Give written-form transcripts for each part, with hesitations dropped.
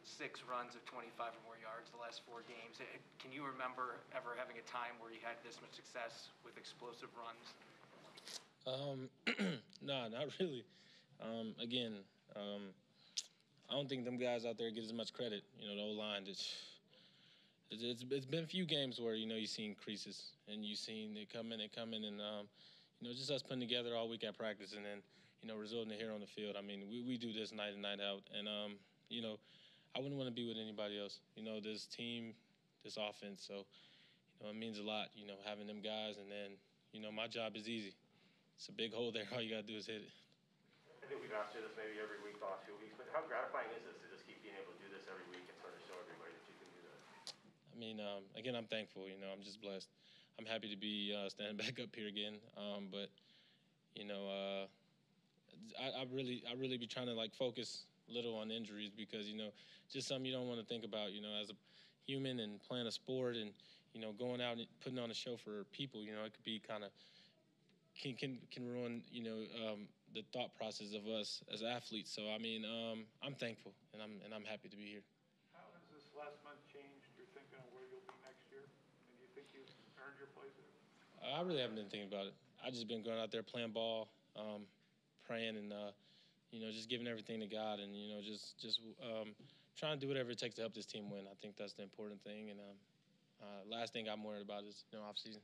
6 runs of 25 or more yards the last 4 games. Can you remember ever having a time where you had this much success with explosive runs? No, not really. Again, I don't think them guys out there get as much credit. You know, the O-line, it's been a few games where, you know, you've seen creases and you've seen it come in, and, you know, just us putting together all week at practice and then, you know, resulting to here on the field. I mean, we do this night in, night out. And, you know, I wouldn't want to be with anybody else. You know, this team, this offense. So, you know, it means a lot, you know, having them guys. And then, you know, my job is easy. It's a big hole there. All you got to do is hit it. I think we've asked you this maybe every week, the last 2 weeks, but how gratifying is this to just keep being able to do this every week and sort of show everybody that you can do that? I mean, again, I'm thankful. You know, I'm just blessed. I'm happy to be standing back up here again. But, you know, I really be trying to, like, focus a little on injuries because, you know, just something you don't want to think about, you know, as a human and playing a sport and, you know, going out and putting on a show for people. You know, it could be kind of can ruin, you know, the thought process of us as athletes. So, I mean, I'm thankful and I'm happy to be here. How has this last month changed your thinking of where you'll be next year? And do you think you've earned your place there? I really haven't been thinking about it. I've just been going out there playing ball, praying, and you know, just giving everything to God, and you know, just trying to do whatever it takes to help this team win. I think that's the important thing. And last thing I'm worried about is, you know, off season.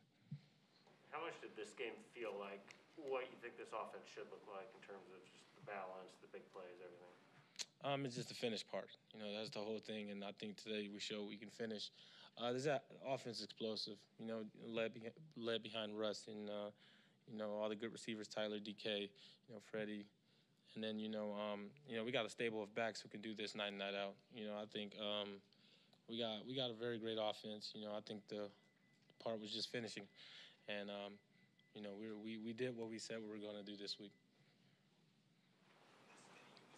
How much did this game feel like what you think this offense should look like in terms of just the balance, the big plays, everything? It's just the finish part. You know, that's the whole thing, and I think today we showed we can finish. This offense explosive. You know, led behind Russ and you know, all the good receivers, Tyler, DK, you know, Freddie, and then you know, we got a stable of backs who can do this night in, night out. You know, I think we got a very great offense. You know, I think the part was just finishing, and you know, we did what we said we were going to do this week.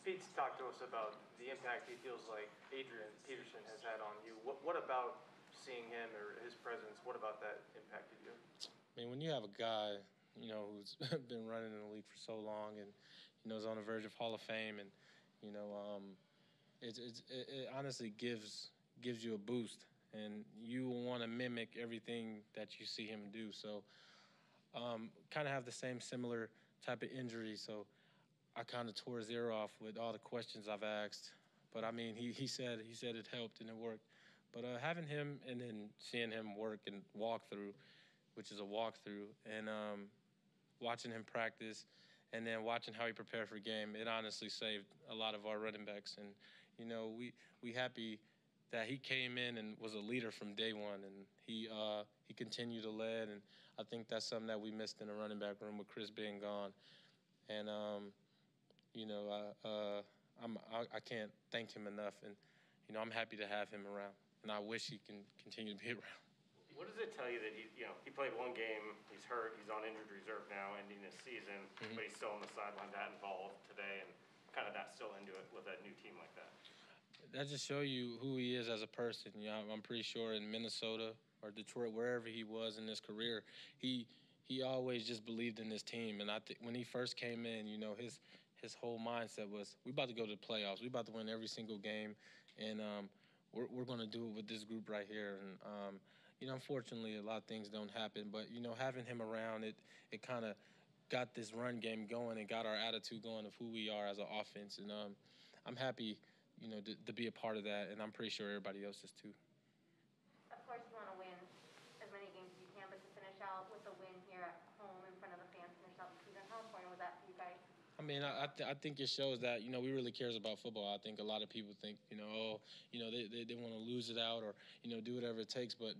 Pete's talked to us about the impact he feels like Adrian Peterson has had on you. What about seeing him or his presence, what about that impacted you? I mean, when you have a guy, you know, who's been running in the league for so long and, you know, is on the verge of Hall of Fame and, you know, it honestly gives you a boost and you want to mimic everything that you see him do. So kind of have the similar type of injury. So I kind of tore his ear off with all the questions I've asked. But, I mean, he said it helped and it worked. But having him and then seeing him work and walk through, which is a walkthrough, and watching him practice and then watching how he prepared for a game, it honestly saved a lot of our running backs. And, you know, we happy that he came in and was a leader from day one, and he continued to lead. And I think that's something that we missed in the running back room with Chris being gone. And, you know, I can't thank him enough. And, you know, I'm happy to have him around. And I wish he can continue to be around. What does it tell you that he played one game, he's hurt, he's on injured reserve now, ending his season, but he's still on the sideline, that involved today, and kind of that still into it with a new team like that? That just shows you who he is as a person. You know, I'm pretty sure in Minnesota or Detroit, wherever he was in his career, he always just believed in this team. And I think when he first came in, you know, his whole mindset was, we about to go to the playoffs, we about to win every single game, and we're going to do it with this group right here. And, you know, unfortunately, a lot of things don't happen. But, you know, having him around, it kind of got this run game going and got our attitude going of who we are as an offense. And I'm happy, you know, to be a part of that. And I'm pretty sure everybody else is too. Of course, you want to win as many games as you can, but to finish out with a win here at home in front of the fans, finish out the season, how important was that for you guys? I mean, I think it shows that, you know, we really cares about football. I think a lot of people think, you know, oh, you know, they want to lose it out or, you know, do whatever it takes. But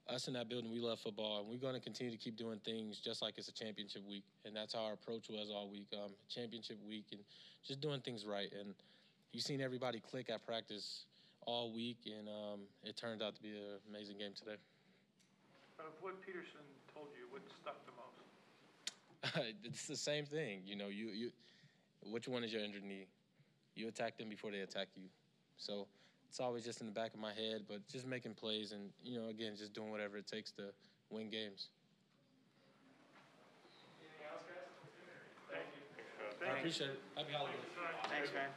us in that building, we love football, and we're going to continue to keep doing things just like it's a championship week. And that's how our approach was all week, championship week, and just doing things right. And you've seen everybody click at practice all week, and it turned out to be an amazing game today. Out of what Peterson told you, what stuck the most? It's the same thing. You know, you which one is your injured knee? You attack them before they attack you. So it's always just in the back of my head, but just making plays and, you know, again, just doing whatever it takes to win games. Anything else, guys? Thank you. I appreciate it. Happy holidays. Thanks, man.